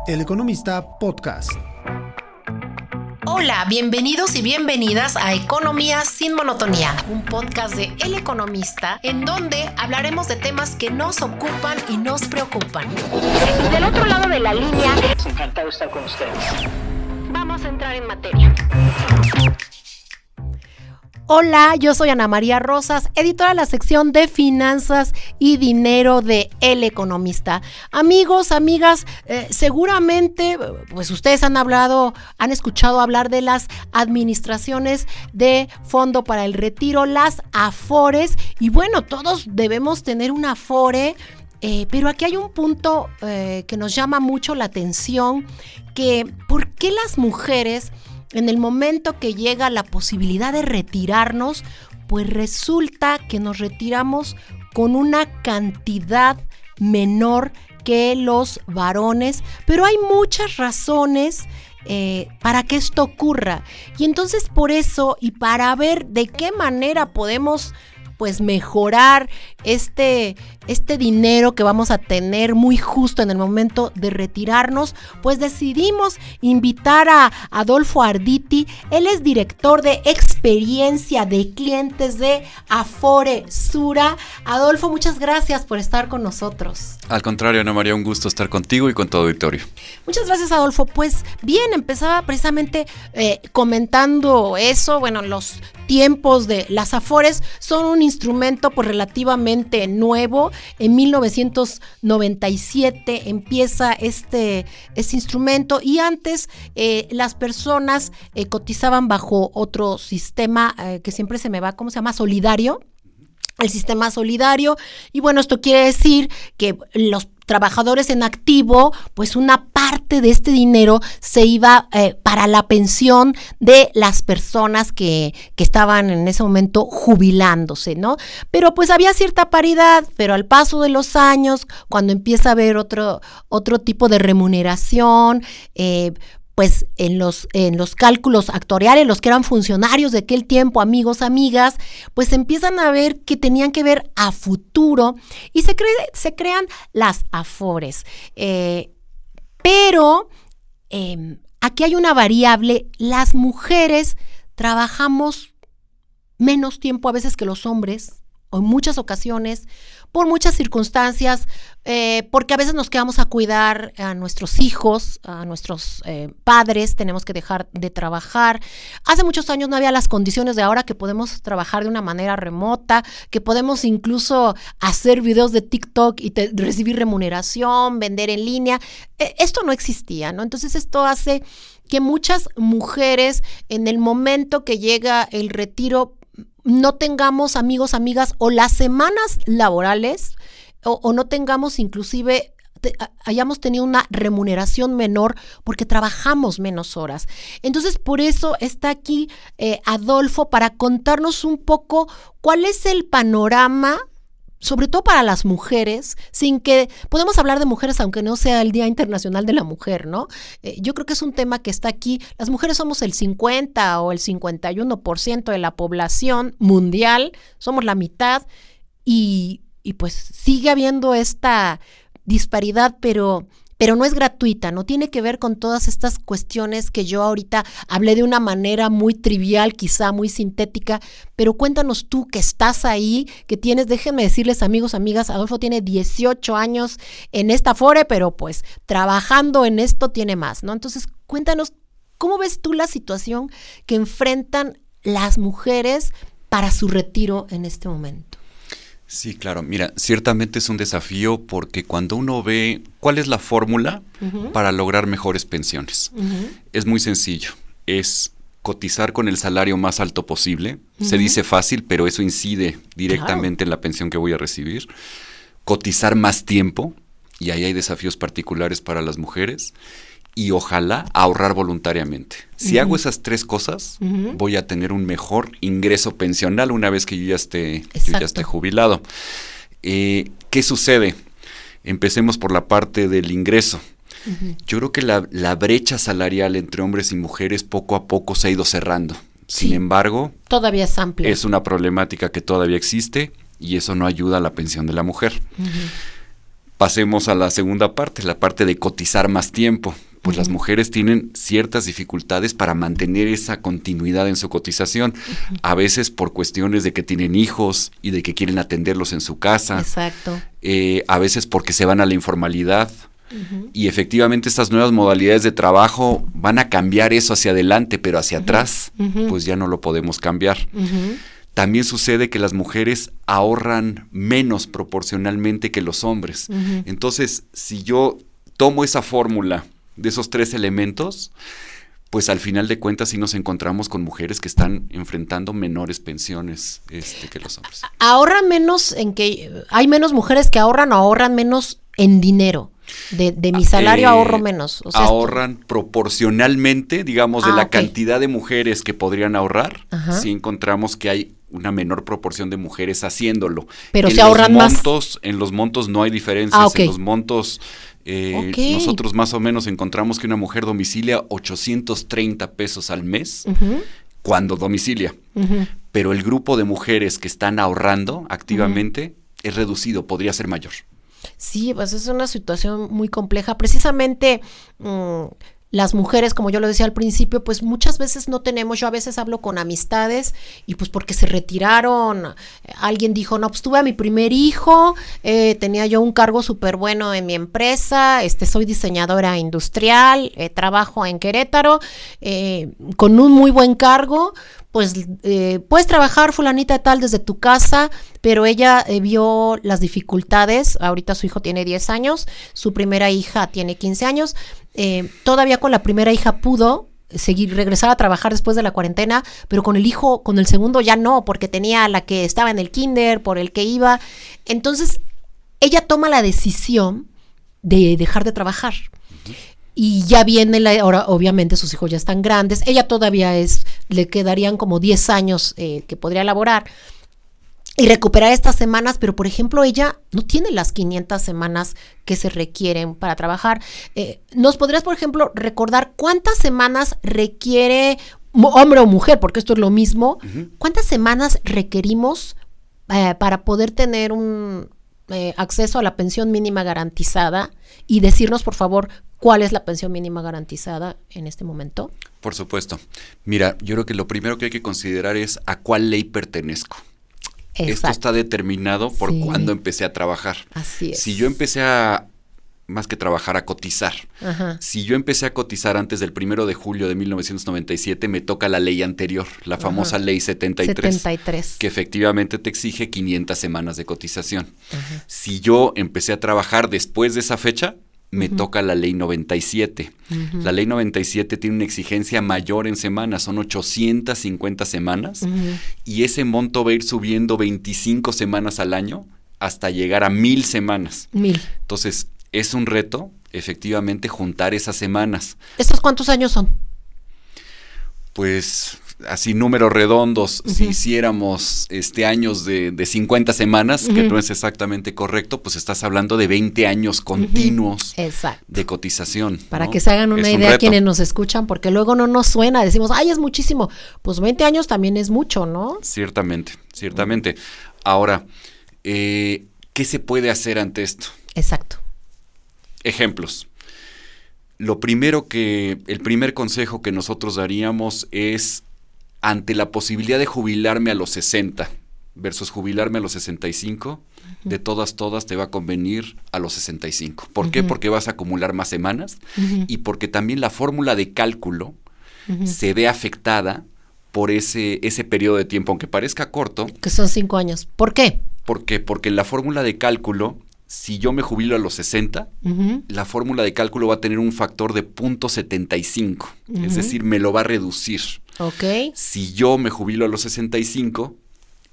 El Economista Podcast. Hola, bienvenidos y bienvenidas a Economía sin Monotonía, un podcast de El Economista en donde hablaremos de temas que nos ocupan y nos preocupan. Y del otro lado de la línea, encantado de estar con ustedes. Vamos a entrar en materia. Hola, yo soy Ana María Rosas, editora de la sección de Finanzas y Dinero de El Economista. Amigos, amigas, seguramente pues ustedes han escuchado hablar de las administraciones de Fondo para el Retiro, las Afores, y bueno, todos debemos tener una Afore. Pero aquí hay un punto que nos llama mucho la atención, que ¿por qué las mujeres en el momento que llega la posibilidad de retirarnos, pues resulta que nos retiramos con una cantidad menor que los varones? Pero hay muchas razones para que esto ocurra. Y entonces por eso, y para ver de qué manera podemos pues mejorar este dinero que vamos a tener muy justo en el momento de retirarnos, pues decidimos invitar a Adolfo Arditi. Él es director de experiencia de clientes de Afore Sura. Adolfo, muchas gracias por estar con nosotros. Al contrario, Ana María, un gusto estar contigo y con todo auditorio. Muchas gracias, Adolfo. Pues bien, empezaba precisamente comentando eso. Bueno, los tiempos de las Afores son un instrumento pues relativamente nuevo. En 1997 empieza este instrumento, y antes las personas cotizaban bajo otro sistema que siempre se me va, ¿cómo se llama? Solidario. El sistema solidario, y bueno, esto quiere decir que los trabajadores en activo, pues una parte de este dinero se iba para la pensión de las personas que estaban en ese momento jubilándose, ¿no? Pero pues había cierta paridad, pero al paso de los años, cuando empieza a haber otro tipo de remuneración, pues en los cálculos actuariales, los que eran funcionarios de aquel tiempo, amigos, amigas, pues empiezan a ver que tenían que ver a futuro, y se crean las Afores. Pero aquí hay una variable: las mujeres trabajamos menos tiempo a veces que los hombres, o en muchas ocasiones, por muchas circunstancias, porque a veces nos quedamos a cuidar a nuestros hijos, a nuestros padres, tenemos que dejar de trabajar. Hace muchos años no había las condiciones de ahora, que podemos trabajar de una manera remota, que podemos incluso hacer videos de TikTok y recibir remuneración, vender en línea. Esto no existía, ¿no? Entonces esto hace que muchas mujeres, en el momento que llega el retiro, no tengamos, amigos, amigas, o las semanas laborales, o no tengamos, inclusive hayamos tenido una remuneración menor porque trabajamos menos horas. Entonces, por eso está aquí Adolfo, para contarnos un poco cuál es el panorama, sobre todo para las mujeres, sin que podemos hablar de mujeres aunque no sea el Día Internacional de la Mujer, ¿no? Yo creo que es un tema que está aquí. Las mujeres somos el 50 o el 51% de la población mundial, somos la mitad, y pues sigue habiendo esta disparidad, pero no es gratuita, no tiene que ver con todas estas cuestiones que yo ahorita hablé de una manera muy trivial, quizá muy sintética, pero cuéntanos tú, que estás ahí, que tienes, déjenme decirles, amigos, amigas, Adolfo tiene 18 años en esta Afore, pero pues trabajando en esto tiene más, ¿no? Entonces, cuéntanos, ¿cómo ves tú la situación que enfrentan las mujeres para su retiro en este momento? Sí, claro. Mira, ciertamente es un desafío, porque cuando uno ve cuál es la fórmula para lograr mejores pensiones, es muy sencillo. Es cotizar con el salario más alto posible. Se dice fácil, pero eso incide directamente en la pensión que voy a recibir. Cotizar más tiempo, y ahí hay desafíos particulares para las mujeres. Y ojalá ahorrar voluntariamente. Si hago esas tres cosas, voy a tener un mejor ingreso pensional una vez que yo ya esté jubilado. ¿Qué sucede? Empecemos por la parte del ingreso. Yo creo que la brecha salarial entre hombres y mujeres poco a poco se ha ido cerrando. Sin embargo, todavía es amplia. Es una problemática que todavía existe, y eso no ayuda a la pensión de la mujer. Pasemos a la segunda parte, la parte de cotizar más tiempo. Pues las mujeres tienen ciertas dificultades para mantener esa continuidad en su cotización, a veces por cuestiones de que tienen hijos y de que quieren atenderlos en su casa. Exacto. A veces porque se van a la informalidad. Y efectivamente estas nuevas modalidades de trabajo van a cambiar eso hacia adelante, pero hacia atrás pues ya no lo podemos cambiar. También sucede que las mujeres ahorran menos proporcionalmente que los hombres. Entonces, si yo tomo esa fórmula de esos 3 elementos, pues al final de cuentas sí nos encontramos con mujeres que están enfrentando menores pensiones que los hombres. ¿Ahorran menos en que hay menos mujeres que ahorran o ahorran menos en dinero? De mi salario ahorro menos. O sea, ahorran proporcionalmente, digamos, de la cantidad de mujeres que podrían ahorrar. Sí encontramos que hay una menor proporción de mujeres haciéndolo. Pero se ahorran más. En los montos no hay diferencias. En los montos nosotros más o menos encontramos que una mujer domicilia 830 pesos al mes cuando domicilia. Pero el grupo de mujeres que están ahorrando activamente es reducido, podría ser mayor. Sí, pues es una situación muy compleja. Precisamente las mujeres, como yo lo decía al principio, pues muchas veces no tenemos, yo a veces hablo con amistades y pues porque se retiraron, alguien dijo, no, pues tuve a mi primer hijo, tenía yo un cargo súper bueno en mi empresa, soy diseñadora industrial, trabajo en Querétaro, con un muy buen cargo, pues puedes trabajar fulanita de tal desde tu casa, pero ella vio las dificultades. Ahorita su hijo tiene 10 años, su primera hija tiene 15 años, todavía con la primera hija pudo regresar a trabajar después de la cuarentena, pero con el segundo ya no, porque tenía a la que estaba en el kinder, por el que iba. Entonces ella toma la decisión de dejar de trabajar. Y ya viene ahora obviamente sus hijos ya están grandes, ella todavía le quedarían como 10 años que podría laborar y recuperar estas semanas, pero por ejemplo ella no tiene las 500 semanas que se requieren para trabajar. ¿Nos podrías, por ejemplo, recordar cuántas semanas requiere hombre o mujer, porque esto es lo mismo, cuántas semanas requerimos para poder tener un acceso a la pensión mínima garantizada y decirnos, por favor, cuál es la pensión mínima garantizada en este momento? Por supuesto. Mira, yo creo que lo primero que hay que considerar es a cuál ley pertenezco. Exacto. Esto está determinado por cuándo empecé a trabajar. Así es. Si yo empecé más que trabajar, a cotizar. Si yo empecé a cotizar antes del 1 de julio de 1997, me toca la ley anterior, la famosa ley 73, que efectivamente te exige 500 semanas de cotización. Si yo empecé a trabajar después de esa fecha, me toca la ley 97. La ley 97 tiene una exigencia mayor en semanas, son 850 semanas, y ese monto va a ir subiendo 25 semanas al año hasta llegar a 1000 semanas. 1000. Entonces, es un reto, efectivamente, juntar esas semanas. ¿Estos cuántos años son? Pues así números redondos, si hiciéramos años de 50 semanas, que no es exactamente correcto, pues estás hablando de 20 años continuos de cotización. Para que se hagan una idea quienes nos escuchan, porque luego no nos suena, decimos, ay, es muchísimo. Pues 20 años también es mucho, ¿no? Ciertamente. Ahora, ¿qué se puede hacer ante esto? Exacto. Ejemplos. El primer consejo que nosotros daríamos es, ante la posibilidad de jubilarme a los 60 versus jubilarme a los 65, de todas te va a convenir a los 65. ¿Por qué? Porque vas a acumular más semanas y porque también la fórmula de cálculo se ve afectada por ese periodo de tiempo, aunque parezca corto. Que son 5 años. ¿Por qué? Porque la fórmula de cálculo, si yo me jubilo a los 60, la fórmula de cálculo va a tener un factor de 0.75, es decir, me lo va a reducir. Si yo me jubilo a los 65,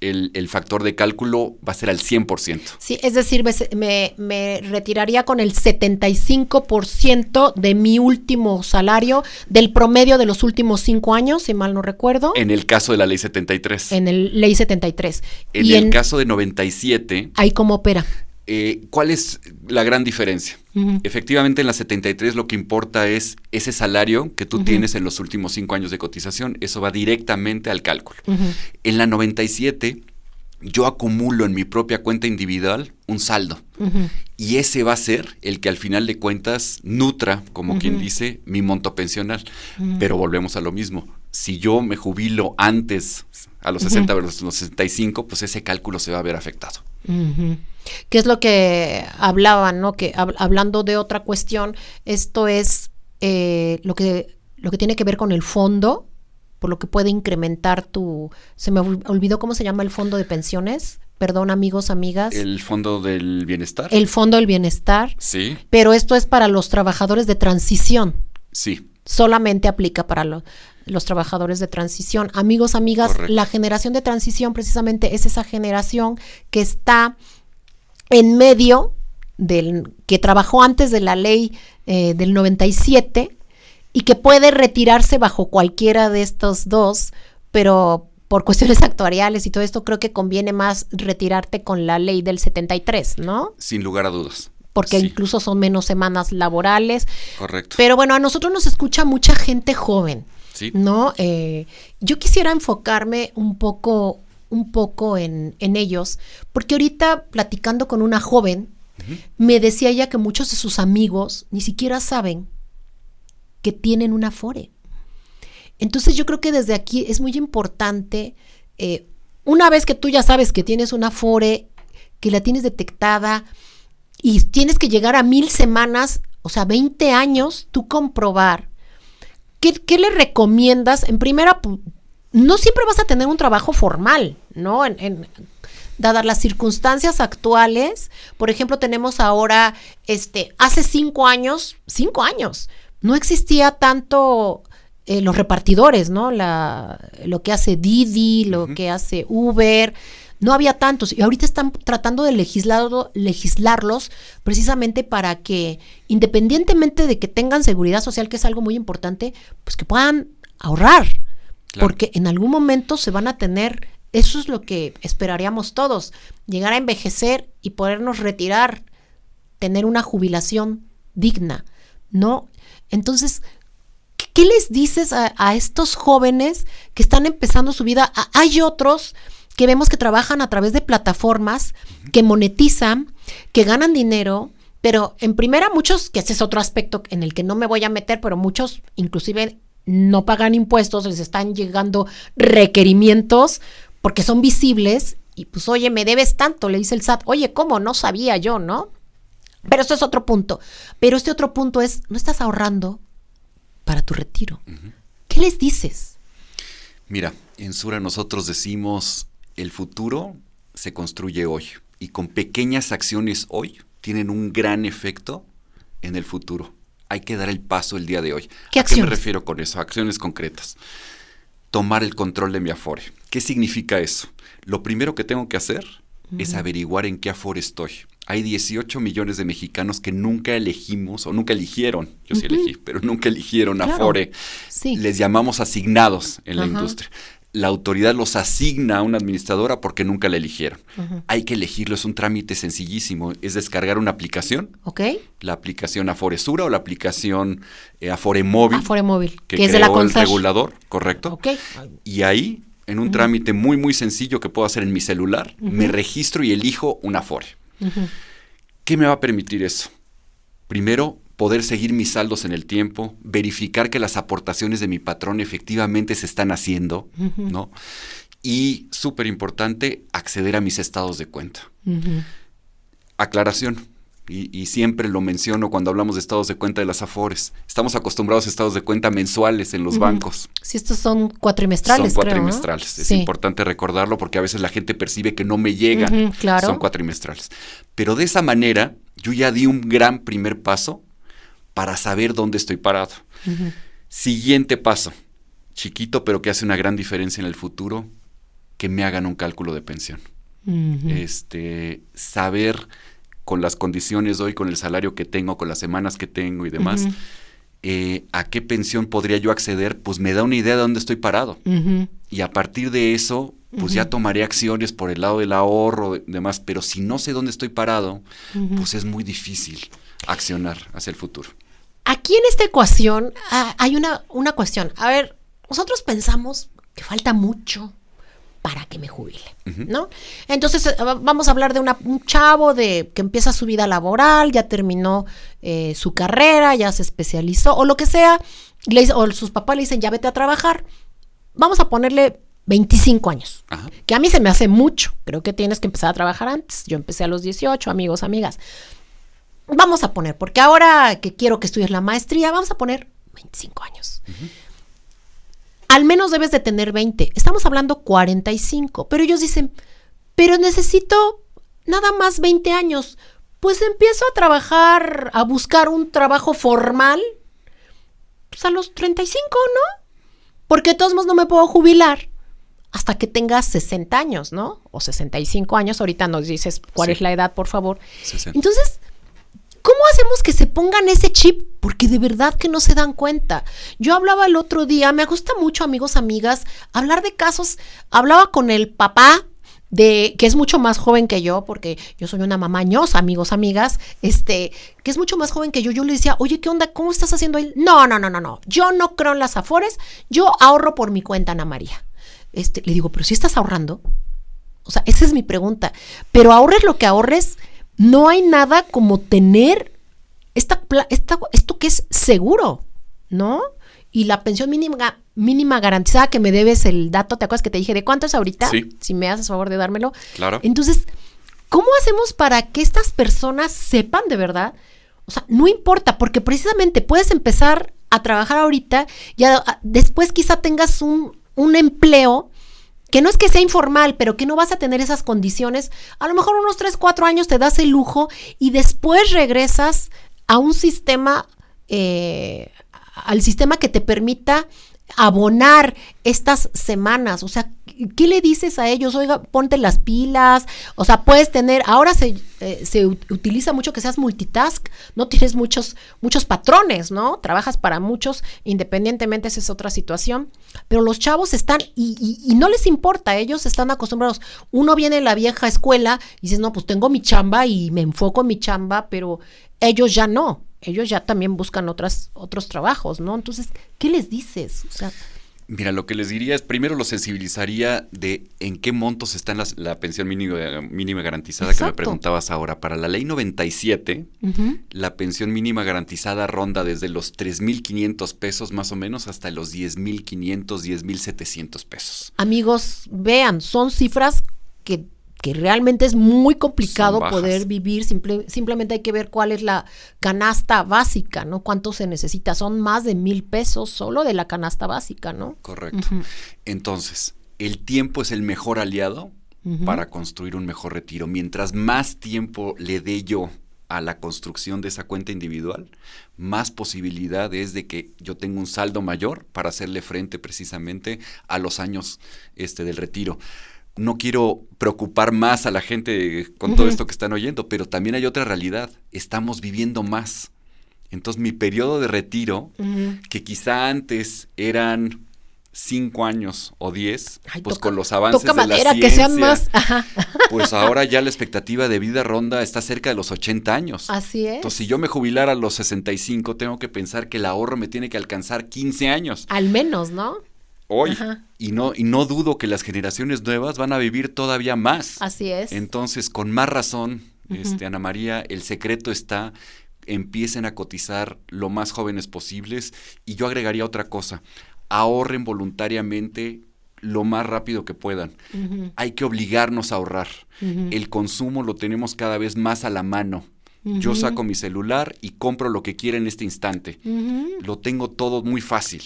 el factor de cálculo va a ser al 100%. Sí, es decir, me retiraría con el 75% de mi último salario, del promedio de los últimos 5 años, si mal no recuerdo. En el caso de la ley 73. En el ley 73. En el caso de 97. ¿Ahí cómo opera? ¿Cuál es la gran diferencia? Efectivamente, en la 73 lo que importa es ese salario que tú tienes en los últimos 5 años de cotización. Eso va directamente al cálculo. En la 97 yo acumulo en mi propia cuenta individual un saldo. Y ese va a ser el que al final de cuentas nutra, como quien dice, mi monto pensional. Pero volvemos a lo mismo. Si yo me jubilo antes, a los 60 versus los 65, pues ese cálculo se va a ver afectado. ¿Qué es lo que hablaban, no? Que hablando de otra cuestión, esto es lo que tiene que ver con el fondo, por lo que puede incrementar se me olvidó cómo se llama el fondo de pensiones. Perdón, amigos, amigas. ¿El fondo del bienestar? El fondo del bienestar. Sí. Pero esto es para los trabajadores de transición. Sí. Solamente aplica para los trabajadores de transición. Amigos, amigas, correcto. La generación de transición precisamente es esa generación que está en medio que trabajó antes de la ley del 97 y que puede retirarse bajo cualquiera de estos dos, pero por cuestiones actuariales y todo esto, creo que conviene más retirarte con la ley del 73, ¿no? Sin lugar a dudas. Porque sí. incluso son menos semanas laborales. Correcto. Pero bueno, a nosotros nos escucha mucha gente joven, sí. ¿no? Yo quisiera enfocarme un poco en ellos, porque ahorita platicando con una joven, me decía ella que muchos de sus amigos ni siquiera saben que tienen una Afore. Entonces yo creo que desde aquí es muy importante, una vez que tú ya sabes que tienes una Afore, que la tienes detectada y tienes que llegar a 1000 semanas, o sea, 20 años, tú comprobar, ¿qué le recomiendas? En primera, no siempre vas a tener un trabajo formal, ¿no? Dadas las circunstancias actuales, por ejemplo, tenemos ahora, hace 5 años, no existía tanto los repartidores, ¿no? Lo que hace Didi, lo que hace Uber, no había tantos. Y ahorita están tratando de legislarlos precisamente para que, independientemente de que tengan seguridad social, que es algo muy importante, pues que puedan ahorrar. Claro. Porque en algún momento se van a tener, eso es lo que esperaríamos todos, llegar a envejecer y podernos retirar, tener una jubilación digna, ¿no? Entonces, ¿qué les dices a estos jóvenes que están empezando su vida? Hay otros que vemos que trabajan a través de plataformas, que monetizan, que ganan dinero, pero en primera muchos, que ese es otro aspecto en el que no me voy a meter, pero muchos inclusive no pagan impuestos, les están llegando requerimientos porque son visibles y pues, oye, me debes tanto, le dice el SAT, oye, ¿cómo? No sabía yo, ¿no? Pero eso es otro punto. Pero este otro punto es, no estás ahorrando para tu retiro. ¿Qué les dices? Mira, en Sura nosotros decimos, el futuro se construye hoy y con pequeñas acciones hoy tienen un gran efecto en el futuro. Hay que dar el paso el día de hoy. ¿Qué acciones? ¿A qué me refiero con eso? Acciones concretas. Tomar el control de mi Afore. ¿Qué significa eso? Lo primero que tengo que hacer es averiguar en qué Afore estoy. Hay 18 millones de mexicanos que nunca elegimos o nunca eligieron, yo sí elegí, pero nunca eligieron Afore. Sí. Les llamamos asignados en la industria. La autoridad los asigna a una administradora porque nunca la eligieron. Hay que elegirlo, es un trámite sencillísimo. Es descargar una aplicación. Ok. La aplicación Afore Sura o la aplicación Afore Móvil. Afore Móvil, que es de la creó el Consage. regulador, correcto. Ok. Y ahí, en un trámite muy, muy sencillo que puedo hacer en mi celular, me registro y elijo un Afore. ¿Qué me va a permitir eso? Primero, poder seguir mis saldos en el tiempo, verificar que las aportaciones de mi patrón efectivamente se están haciendo, ¿no? Y, súper importante, acceder a mis estados de cuenta. Aclaración, y siempre lo menciono cuando hablamos de estados de cuenta de las Afores. Estamos acostumbrados a estados de cuenta mensuales en los bancos. Sí, estos son cuatrimestrales, Son creo, cuatrimestrales. ¿no? Es importante recordarlo porque a veces la gente percibe que no me llegan. Claro. Son cuatrimestrales. Pero de esa manera, yo ya di un gran primer paso para saber dónde estoy parado. Siguiente paso, chiquito pero que hace una gran diferencia en el futuro, que me hagan un cálculo de pensión. Saber con las condiciones de hoy, con el salario que tengo, con las semanas que tengo y demás, a qué pensión podría yo acceder, pues me da una idea de dónde estoy parado. Y a partir de eso, pues ya tomaré acciones por el lado del ahorro y demás, pero si no sé dónde estoy parado, pues es muy difícil accionar hacia el futuro. Aquí en esta ecuación hay una cuestión. A ver, nosotros pensamos que falta mucho para que me jubile, ¿no? Entonces vamos a hablar de un chavo que empieza su vida laboral, ya terminó su carrera, ya se especializó o lo que sea, o sus papás le dicen ya vete a trabajar. Vamos a ponerle 25 años, Ajá. que a mí se me hace mucho. Creo que tienes que empezar a trabajar antes. Yo empecé a los 18, amigos, amigas. Vamos a poner, porque ahora que quiero que estudies la maestría, vamos a poner 25 años. Al menos debes de tener 20. Estamos hablando 45. Pero ellos dicen, pero necesito nada más 20 años. Pues empiezo a trabajar, a buscar un trabajo formal, pues a los 35, ¿no? Porque de todos modos no me puedo jubilar hasta que tengas 60 años, ¿no? O 65 años. Ahorita nos dices cuál es la edad, por favor. 60. Entonces, ¿cómo hacemos que se pongan ese chip? Porque de verdad que no se dan cuenta. Yo hablaba el otro día, me gusta mucho, amigos, amigas, hablar de casos. Hablaba con el papá que es mucho más joven que yo, porque yo soy una mamá ñosa, amigos, amigas, que es mucho más joven que yo. Yo le decía, oye, ¿qué onda? ¿Cómo estás haciendo ahí? No. Yo no creo en las afores, yo ahorro por mi cuenta, Ana María. Le digo, pero si estás ahorrando. O sea, esa es mi pregunta. Pero ahorres lo que ahorres, no hay nada como tener esto que es seguro, ¿no? Y la pensión mínima garantizada, que me debes el dato, ¿te acuerdas que te dije de cuánto es ahorita? Sí. Si me haces favor de dármelo. Claro. Entonces, ¿cómo hacemos para que estas personas sepan de verdad? O sea, no importa, porque precisamente puedes empezar a trabajar ahorita, ya después quizá tengas un empleo que no es que sea informal, pero que no vas a tener esas condiciones. A lo mejor unos 3, 4 años te das el lujo y después regresas a un sistema, al sistema que te permita abonar estas semanas. O sea, ¿qué le dices a ellos? Oiga, ponte las pilas. O sea, puedes tener, ahora se utiliza mucho que seas multitask, no tienes muchos patrones, ¿no? Trabajas para muchos, independientemente, esa es otra situación. Pero los chavos están, y no les importa, ellos están acostumbrados. Uno viene de la vieja escuela y dices, no, pues tengo mi chamba y me enfoco en mi chamba, pero ellos ya no. Ellos ya también buscan otros trabajos, ¿no? Entonces, ¿qué les dices? O sea, mira, lo que les diría es, primero los sensibilizaría de en qué montos está la pensión mínima garantizada. Exacto. Que me preguntabas ahora. Para la ley 97, la pensión mínima garantizada ronda desde los 3,500 pesos más o menos hasta los 10,500, 10,700 pesos. Amigos, vean, son cifras que realmente es muy complicado poder vivir. Simplemente hay que ver cuál es la canasta básica, ¿no? Cuánto se necesita. Son más de 1,000 pesos solo de la canasta básica, ¿no? Correcto. Entonces, el tiempo es el mejor aliado para construir un mejor retiro. Mientras más tiempo le dé yo a la construcción de esa cuenta individual, más posibilidad es de que yo tenga un saldo mayor para hacerle frente precisamente a los años del retiro. No quiero preocupar más a la gente con todo esto que están oyendo, pero también hay otra realidad. Estamos viviendo más. Entonces, mi periodo de retiro, que quizá antes eran 5 años o 10, pues con los avances de la ciencia, que sean más. Pues ahora ya la expectativa de vida ronda está cerca de los 80 años. Así es. Entonces, si yo me jubilara a los 65, tengo que pensar que el ahorro me tiene que alcanzar 15 años. Al menos, ¿no? Hoy. Y no dudo que las generaciones nuevas van a vivir todavía más. Así es. Entonces, con más razón, Ana María, el secreto está, empiecen a cotizar lo más jóvenes posibles. Y yo agregaría otra cosa, ahorren voluntariamente lo más rápido que puedan. Hay que obligarnos a ahorrar. El consumo lo tenemos cada vez más a la mano. Yo saco mi celular y compro lo que quiera en este instante. Lo tengo todo muy fácil.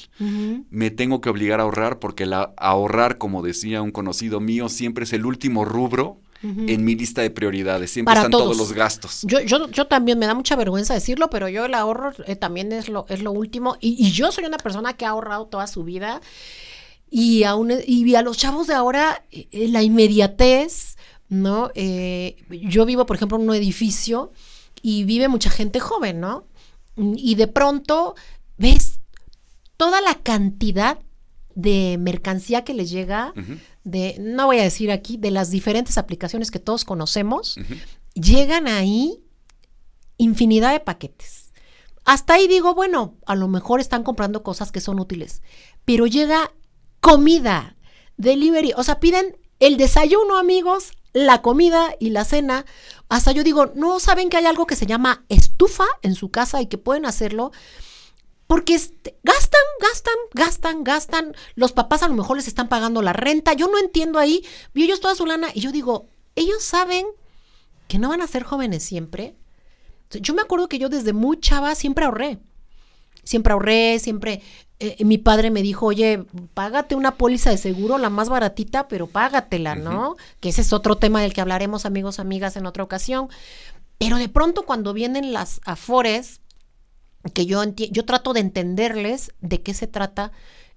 Me tengo que obligar a ahorrar porque ahorrar, como decía un conocido mío, siempre es el último rubro en mi lista de prioridades. Siempre están todos los gastos. Yo también, me da mucha vergüenza decirlo, pero yo el ahorro también es lo último. Y yo soy una persona que ha ahorrado toda su vida. Y a los chavos de ahora, la inmediatez, ¿no? Yo vivo, por ejemplo, en un edificio y vive mucha gente joven, ¿no? Y de pronto ves toda la cantidad de mercancía que les llega, no voy a decir aquí, de las diferentes aplicaciones que todos conocemos, llegan ahí infinidad de paquetes. Hasta ahí digo, bueno, a lo mejor están comprando cosas que son útiles, pero llega comida, delivery, o sea, piden el desayuno, amigos, la comida y la cena. Hasta yo digo, ¿no saben que hay algo que se llama estufa en su casa y que pueden hacerlo? Porque gastan. Los papás a lo mejor les están pagando la renta. Yo no entiendo ahí. Y ellos toda su lana. Y yo digo, ellos saben que no van a ser jóvenes siempre. Yo me acuerdo que yo desde muy chava siempre ahorré. Mi padre me dijo, oye, págate una póliza de seguro, la más baratita, pero págatela, ¿no? Que ese es otro tema del que hablaremos, amigos, amigas, en otra ocasión. Pero de pronto cuando vienen las afores, que yo trato de entenderles de qué se trata,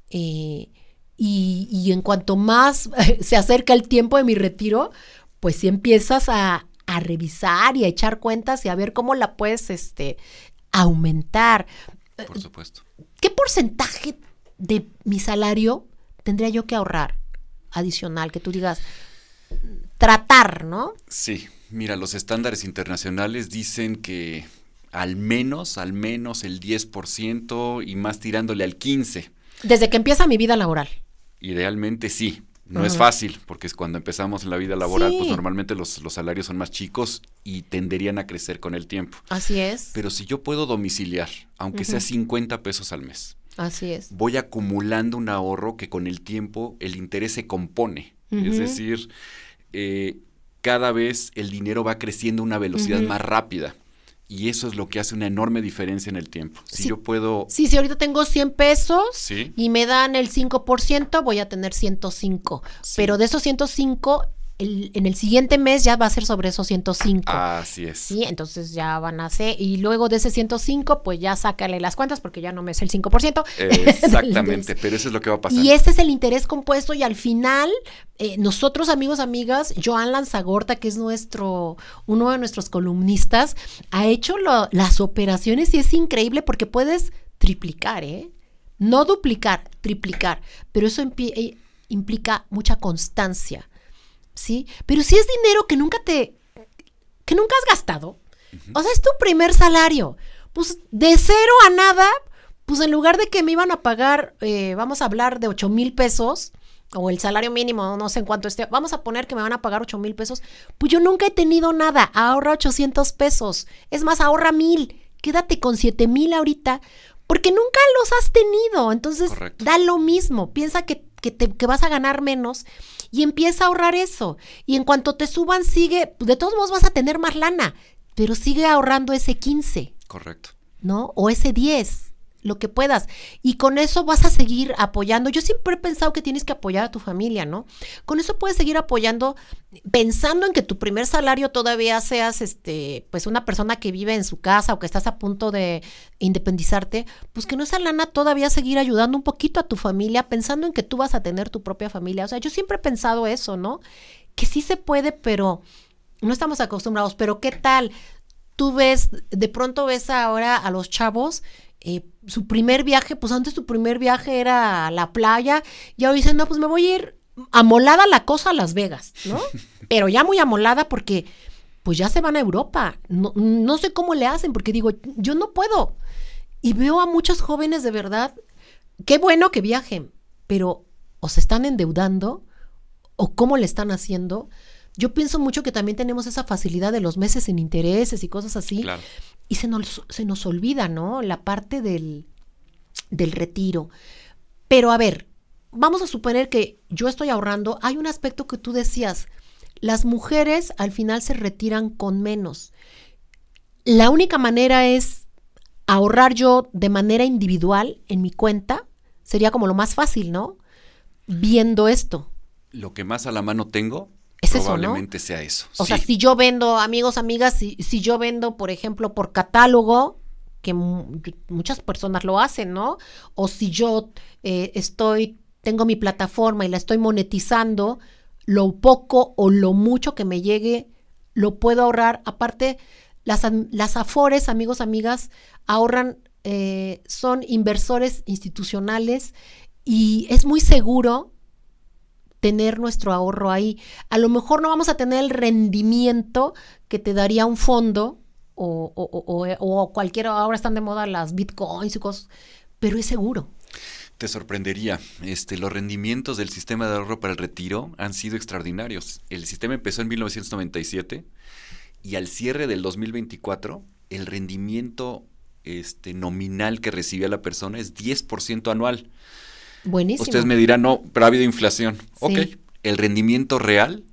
y en cuanto más se acerca el tiempo de mi retiro, pues sí empiezas a revisar y a echar cuentas y a ver cómo la puedes aumentar. Por supuesto. ¿Qué porcentaje de mi salario tendría yo que ahorrar adicional? Que tú digas, tratar, ¿no? Sí, mira, los estándares internacionales dicen que al menos el 10% y más tirándole al 15%. Desde que empieza mi vida laboral. Idealmente sí. No es fácil, porque es cuando empezamos en la vida laboral, pues normalmente los salarios son más chicos y tenderían a crecer con el tiempo. Así es. Pero si yo puedo domiciliar, aunque sea 50 pesos al mes, así es, voy acumulando un ahorro que con el tiempo el interés se compone. Es decir, cada vez el dinero va creciendo a una velocidad más rápida. Y eso es lo que hace una enorme diferencia en el tiempo. Si yo puedo... Sí, si ahorita tengo 100 pesos ¿sí? y me dan el 5%, voy a tener 105. Sí. Pero de esos 105, en el siguiente mes ya va a ser sobre esos 105. Así es. Sí, entonces ya van a ser... Y luego de ese 105, pues ya sácale las cuentas porque ya no me es el 5%. Exactamente, pero eso es lo que va a pasar. Y este es el interés compuesto y al final... nosotros, amigos, amigas, Joan Lanzagorta, que es uno de nuestros columnistas, ha hecho las operaciones y es increíble porque puedes triplicar, no duplicar, triplicar, pero eso implica mucha constancia, ¿sí? Pero si es dinero que nunca has gastado, o sea, es tu primer salario, pues de cero a nada, pues en lugar de que me iban a pagar, vamos a hablar de 8,000 pesos, o el salario mínimo, no sé en cuánto esté, vamos a poner que me van a pagar 8,000 pesos, pues yo nunca he tenido nada, ahorra 800 pesos, es más, ahorra 1,000, quédate con 7,000 ahorita, porque nunca los has tenido, entonces correcto, da lo mismo, piensa que vas a ganar menos y empieza a ahorrar eso, y en cuanto te suban sigue, de todos modos vas a tener más lana, pero sigue ahorrando ese 15, correcto, ¿no? O ese 10, lo que puedas, y con eso vas a seguir apoyando. Yo siempre he pensado que tienes que apoyar a tu familia, ¿no? Con eso puedes seguir apoyando, pensando en que tu primer salario todavía seas, pues una persona que vive en su casa o que estás a punto de independizarte, pues que no esa lana todavía seguir ayudando un poquito a tu familia, pensando en que tú vas a tener tu propia familia. O sea, yo siempre he pensado eso, ¿no? Que sí se puede, pero no estamos acostumbrados. Pero ¿qué tal? Tú de pronto ves ahora a los chavos, su primer viaje, pues antes tu primer viaje era a la playa, y ahora dicen, no, pues me voy a ir amolada la cosa a Las Vegas, ¿no? Pero ya muy amolada porque pues ya se van a Europa, no sé cómo le hacen, porque digo, yo no puedo, y veo a muchos jóvenes de verdad, qué bueno que viajen, pero o se están endeudando, o cómo le están haciendo. Yo pienso mucho que también tenemos esa facilidad de los meses sin intereses y cosas así, claro, y se nos olvida, ¿no? La parte del retiro. Pero a ver, vamos a suponer que yo estoy ahorrando. Hay un aspecto que tú decías, las mujeres al final se retiran con menos. La única manera es ahorrar yo de manera individual en mi cuenta. Sería como lo más fácil, ¿no? Viendo esto. Lo que más a la mano tengo es probablemente eso, ¿no? sea eso. O sea, si yo vendo, amigos, amigas, si yo vendo, por ejemplo, por catálogo, que muchas personas lo hacen, ¿no? O si yo tengo mi plataforma y la estoy monetizando, lo poco o lo mucho que me llegue, lo puedo ahorrar. Aparte, las afores, amigos, amigas, ahorran, son inversores institucionales y es muy seguro tener nuestro ahorro ahí. A lo mejor no vamos a tener el rendimiento que te daría un fondo o cualquiera, ahora están de moda las bitcoins y cosas, pero es seguro. Te sorprendería. Los rendimientos del sistema de ahorro para el retiro han sido extraordinarios. El sistema empezó en 1997 y al cierre del 2024, el rendimiento nominal que recibía la persona es 10% anual. Buenísimo. Ustedes me dirán, no, pero ha habido inflación. Sí. Ok, el rendimiento real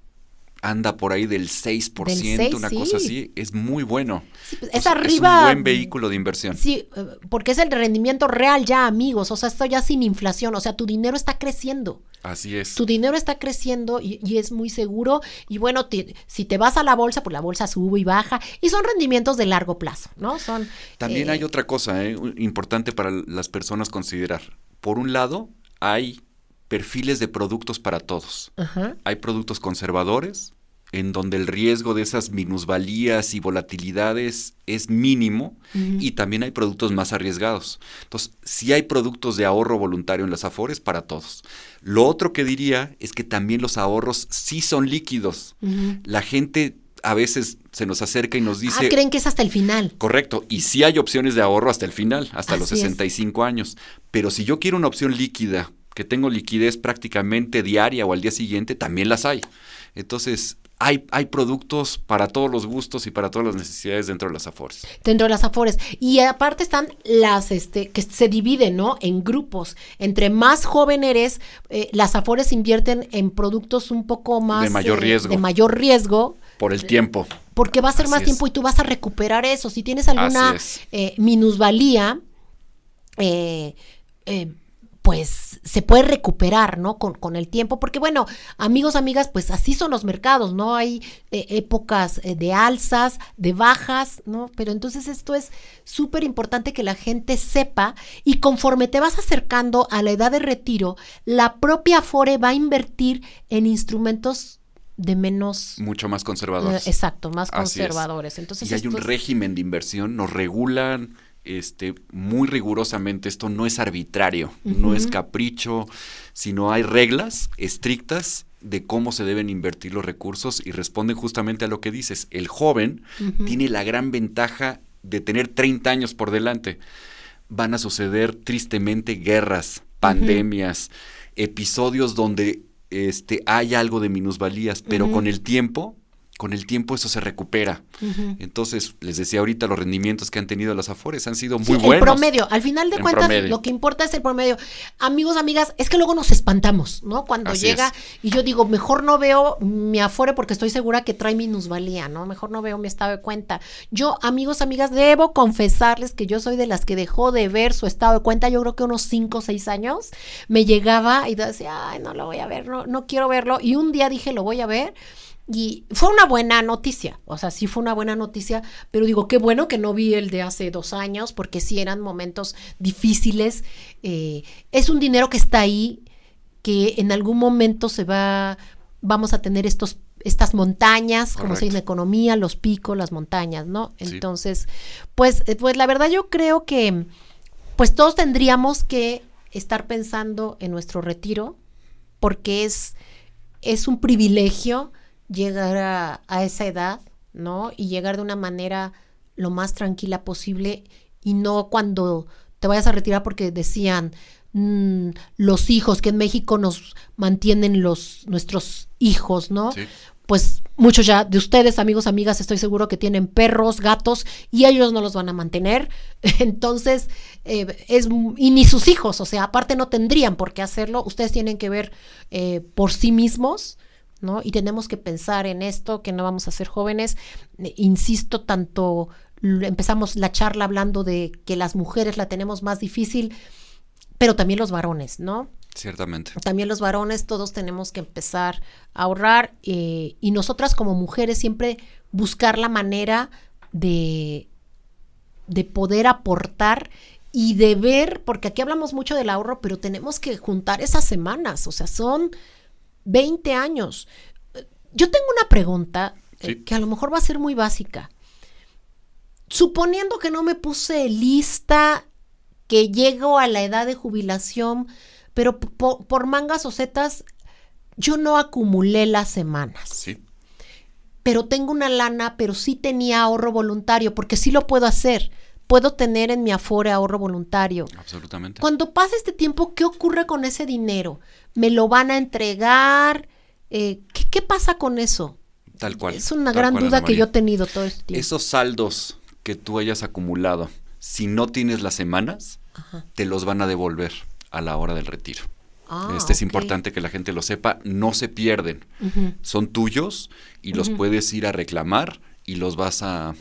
anda por ahí del 6%, Del 6, una sí. cosa así, es muy bueno. Sí, pues, Entonces, es arriba. Es un buen vehículo de inversión. Sí, porque es el rendimiento real ya, amigos. O sea, esto ya sin inflación. O sea, tu dinero está creciendo. Así es. Tu dinero está creciendo y es muy seguro. Y bueno, si te vas a la bolsa, pues la bolsa sube y baja. Y son rendimientos de largo plazo, ¿no? También hay otra cosa importante para las personas considerar. Por un lado, hay perfiles de productos para todos. Ajá. Hay productos conservadores, en donde el riesgo de esas minusvalías y volatilidades es mínimo, y también hay productos más arriesgados. Entonces, sí hay productos de ahorro voluntario en las Afores para todos. Lo otro que diría es que también los ahorros sí son líquidos. La gente a veces se nos acerca y nos dice... creen que es hasta el final. Correcto, y sí hay opciones de ahorro hasta el final, hasta los Así 65 años. Pero si yo quiero una opción líquida, que tengo liquidez prácticamente diaria o al día siguiente, también las hay. Entonces, hay productos para todos los gustos y para todas las necesidades dentro de las Afores. Dentro de las Afores. Y aparte están las que se dividen, ¿no? En grupos. Entre más joven eres, las Afores invierten en productos un poco más... De mayor riesgo. De mayor riesgo. Por el tiempo. Porque va a ser Así más es. tiempo y tú vas a recuperar eso. Si tienes alguna minusvalía, pues se puede recuperar, ¿no? Con el tiempo, porque bueno, amigos, amigas, pues así son los mercados, ¿no? Hay épocas de alzas, de bajas, ¿no? Pero entonces esto es súper importante que la gente sepa, y conforme te vas acercando a la edad de retiro, la propia Afore va a invertir en instrumentos de menos... Mucho más conservadores. Exacto, más Así es. conservadores. Entonces, y hay un régimen de inversión, nos regulan muy rigurosamente. Esto no es arbitrario, no es capricho, sino hay reglas estrictas de cómo se deben invertir los recursos, y responden justamente a lo que dices. El joven tiene la gran ventaja de tener 30 años por delante. Van a suceder tristemente guerras, pandemias, episodios donde hay algo de minusvalías, pero con el tiempo eso se recupera. Entonces, les decía ahorita, los rendimientos que han tenido las Afores han sido muy buenos. El promedio, al final de cuentas, lo que importa es el promedio. Amigos, amigas, es que luego nos espantamos, ¿no? Cuando Así llega es. y yo digo, mejor no veo mi Afore porque estoy segura que trae minusvalía, ¿no? Mejor no veo mi estado de cuenta. Yo, amigos, amigas, debo confesarles que yo soy de las que dejó de ver su estado de cuenta, yo creo que unos 5 o 6 años. Me llegaba y decía, ay, no lo voy a ver, no quiero verlo. Y un día dije, lo voy a ver. Y fue una buena noticia, o sea, sí fue una buena noticia, pero digo, qué bueno que no vi el de hace 2 años, porque sí eran momentos difíciles. Es un dinero que está ahí, que en algún momento vamos a tener estas montañas, como se dice en economía, los picos, las montañas, ¿no? Entonces, pues la verdad yo creo que pues todos tendríamos que estar pensando en nuestro retiro, porque es un privilegio llegar a esa edad, ¿no? Y llegar de una manera lo más tranquila posible, y no cuando te vayas a retirar, porque decían los hijos, que en México nos mantienen nuestros hijos, ¿no? Sí. Pues muchos ya de ustedes, amigos, amigas, estoy seguro que tienen perros, gatos, y ellos no los van a mantener. Entonces, y ni sus hijos, o sea, aparte no tendrían por qué hacerlo. Ustedes tienen que ver por sí mismos, ¿no? Y tenemos que pensar en esto, que no vamos a ser jóvenes. Insisto, tanto empezamos la charla hablando de que las mujeres la tenemos más difícil, pero también los varones, ¿no? Ciertamente. También los varones, todos tenemos que empezar a ahorrar, y nosotras como mujeres siempre buscar la manera de poder aportar y de ver, porque aquí hablamos mucho del ahorro, pero tenemos que juntar esas semanas, o sea, son 20 años. Yo tengo una pregunta que a lo mejor va a ser muy básica. Suponiendo que no me puse lista, que llego a la edad de jubilación, pero por mangas o setas, yo no acumulé las semanas. Sí. Pero tengo una lana, pero sí tenía ahorro voluntario, porque sí lo puedo hacer. puedo tener en mi Afore ahorro voluntario. Absolutamente. Cuando pasa este tiempo, ¿qué ocurre con ese dinero? ¿Me lo van a entregar? ¿Qué pasa con eso? Tal cual. Es una tal gran cual, duda Ana que yo María. he tenido todo este tiempo. Esos saldos que tú hayas acumulado, si no tienes las semanas, te los van a devolver a la hora del retiro. Es Ok. importante que la gente lo sepa, no se pierden. Son tuyos y los puedes ir a reclamar y los vas a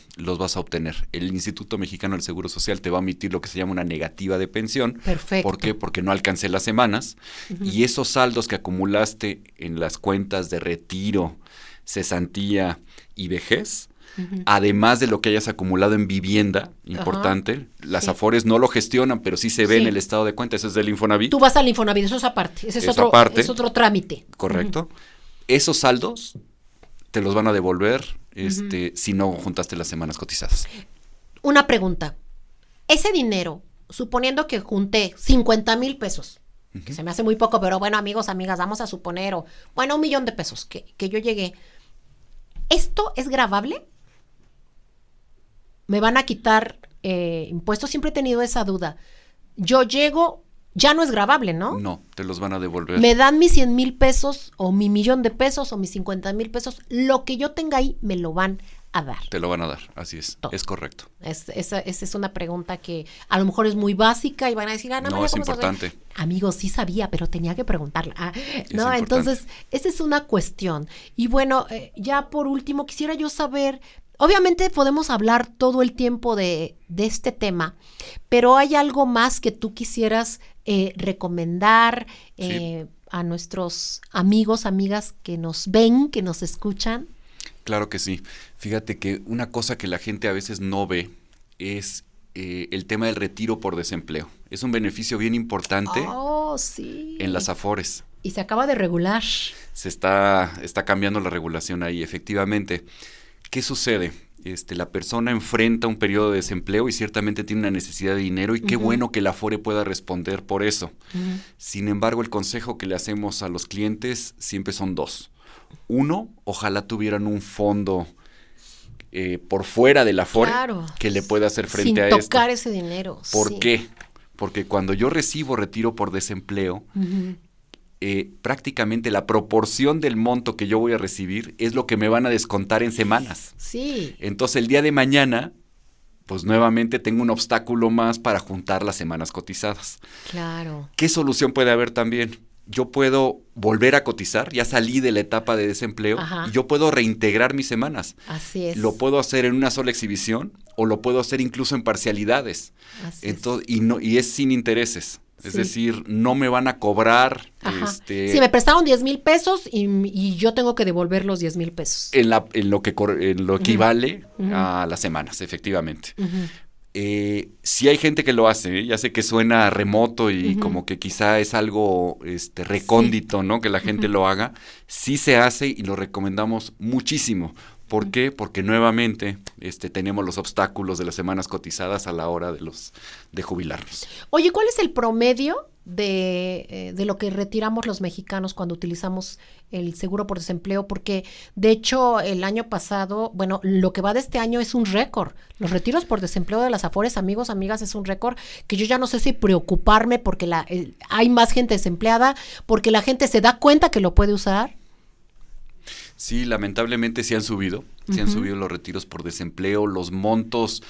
obtener. El Instituto Mexicano del Seguro Social te va a emitir lo que se llama una negativa de pensión. Perfecto. ¿Por qué? Porque no alcancé las semanas y esos saldos que acumulaste en las cuentas de retiro, cesantía y vejez, además de lo que hayas acumulado en vivienda, importante, las Sí. Afores no lo gestionan, pero sí se ve Sí. en el estado de cuenta, eso es del Infonavit. Tú vas al Infonavit, eso es aparte. Ese es Eso otro, aparte. es otro trámite. Correcto. Esos saldos te los van a devolver si no juntaste las semanas cotizadas. Una pregunta. Ese dinero, suponiendo que junté 50,000 pesos, que se me hace muy poco, pero bueno, amigos, amigas, vamos a suponer, o bueno, 1,000,000 de pesos que yo llegué. ¿Esto es gravable? ¿Me van a quitar impuestos? Siempre he tenido esa duda. Yo llego, ya no es gravable, ¿no? No, te los van a devolver. Me dan mis 100,000 pesos o mi 1,000,000 pesos o mis 50,000 pesos. Lo que yo tenga ahí me lo van a dar. Te lo van a dar, así es. Todo. Es correcto. Esa es una pregunta que a lo mejor es muy básica y van a decir, Ana No, María, es ¿cómo sabes? importante. Amigos, sí sabía, pero tenía que preguntarla. No, importante. entonces, esa es una cuestión. Y bueno, ya por último, quisiera yo saber, obviamente podemos hablar todo el tiempo de este tema, pero ¿hay algo más que tú quisieras recomendar Sí. a nuestros amigos, amigas que nos ven, que nos escuchan? Claro que sí. Fíjate que una cosa que la gente a veces no ve es el tema del retiro por desempleo. Es un beneficio bien importante Oh, sí. en las Afores. Y se acaba de regular. Se está cambiando la regulación ahí, efectivamente. ¿Qué sucede? La persona enfrenta un periodo de desempleo y ciertamente tiene una necesidad de dinero y qué bueno que la Afore pueda responder por eso. Sin embargo, el consejo que le hacemos a los clientes siempre son dos. Uno, ojalá tuvieran un fondo por fuera de la Afore Claro. que le pueda hacer frente a Sin esto. tocar ese dinero. ¿Por sí. qué? Porque cuando yo recibo retiro por desempleo, prácticamente la proporción del monto que yo voy a recibir es lo que me van a descontar en semanas. Sí. Entonces el día de mañana, pues nuevamente tengo un obstáculo más para juntar las semanas cotizadas. Claro. ¿Qué solución puede haber también? Yo puedo volver a cotizar, ya salí de la etapa de desempleo Ajá. y yo puedo reintegrar mis semanas. Así es. Lo puedo hacer en una sola exhibición o lo puedo hacer incluso en parcialidades. Así Entonces, y es sin intereses. Es Sí. decir, no me van a cobrar Ajá. Si me prestaron 10,000 pesos y yo tengo que devolver los 10,000 pesos. en lo que equivale a las semanas, efectivamente. Sí hay gente que lo hace, ya sé que suena remoto y como que quizá es algo recóndito, ¿no? Que la gente lo haga. Sí se hace y lo recomendamos muchísimo. ¿Por qué? Porque nuevamente tenemos los obstáculos de las semanas cotizadas a la hora de jubilarnos. Oye, ¿cuál es el promedio de lo que retiramos los mexicanos cuando utilizamos el seguro por desempleo? Porque, de hecho, el año pasado, bueno, lo que va de este año es un récord. Los retiros por desempleo de las Afores, amigos, amigas, es un récord que yo ya no sé si preocuparme porque hay más gente desempleada, porque la gente se da cuenta que lo puede usar. Sí, lamentablemente se han subido los retiros por desempleo, los montos.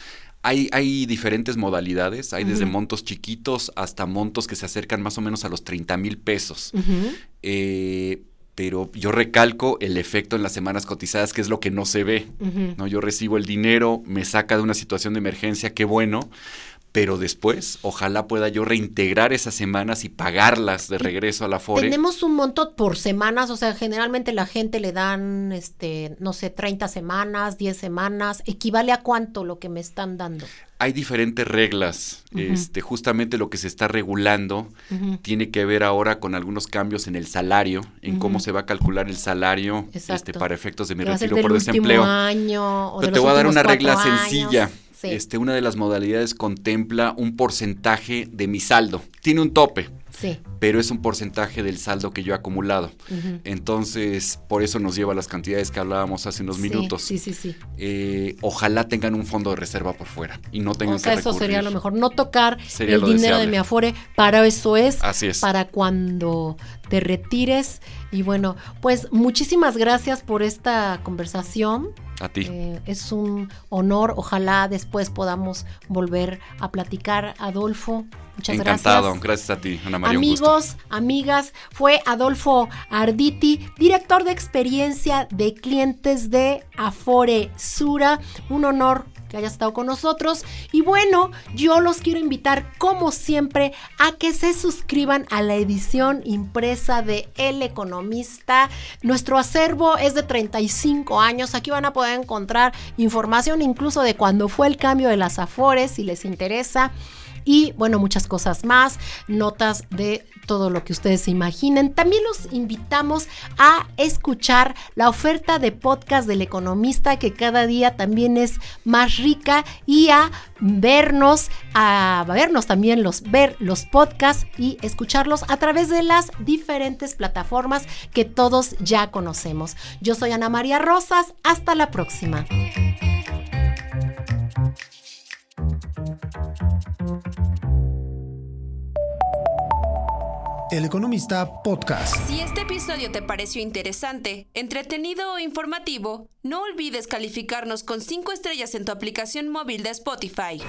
Hay diferentes modalidades, hay desde montos chiquitos hasta montos que se acercan más o menos a los 30,000 pesos. Pero yo recalco el efecto en las semanas cotizadas, que es lo que no se ve, ¿no? Yo recibo el dinero, me saca de una situación de emergencia, qué bueno, pero después ojalá pueda yo reintegrar esas semanas y pagarlas de regreso a la Afore. Tenemos un monto por semanas, o sea, generalmente la gente le dan, no sé, 30 semanas, 10 semanas, ¿equivale a cuánto lo que me están dando? Hay diferentes reglas, justamente lo que se está regulando tiene que ver ahora con algunos cambios en el salario, en cómo se va a calcular el salario para efectos de mi Va a ser retiro del por desempleo. último año, o Pero de te los voy a dar últimos una regla 4 sencilla. años. Sí. Una de las modalidades contempla un porcentaje de mi saldo. Tiene un tope. Sí. pero es un porcentaje del saldo que yo he acumulado. Entonces, por eso nos lleva a las cantidades que hablábamos hace unos minutos. Sí. Ojalá tengan un fondo de reserva por fuera y no tengan que recurrir. Eso sería lo mejor, no tocar Sería el lo dinero deseable. de mi Afore, para eso es. Así es. Para cuando te retires. Y bueno, pues muchísimas gracias por esta conversación. A ti. Es un honor, ojalá después podamos volver a platicar, Adolfo. Muchas Encantado, gracias a ti, Ana María. Amigos, amigas, fue Adolfo Arditi, director de experiencia de clientes de Afore Sura. Un honor que haya estado con nosotros. Y bueno, yo los quiero invitar, como siempre, a que se suscriban a la edición impresa de El Economista. Nuestro acervo es de 35 años. Aquí van a poder encontrar información incluso de cuando fue el cambio de las Afores, si les interesa. Y bueno, muchas cosas más, notas de todo lo que ustedes se imaginen. También los invitamos a escuchar la oferta de podcast del Economista, que cada día también es más rica, y a vernos también, ver los podcasts y escucharlos a través de las diferentes plataformas que todos ya conocemos. Yo soy Ana María Rosas, hasta la próxima. El Economista Podcast. Si este episodio te pareció interesante, entretenido o informativo, no olvides calificarnos con 5 estrellas en tu aplicación móvil de Spotify.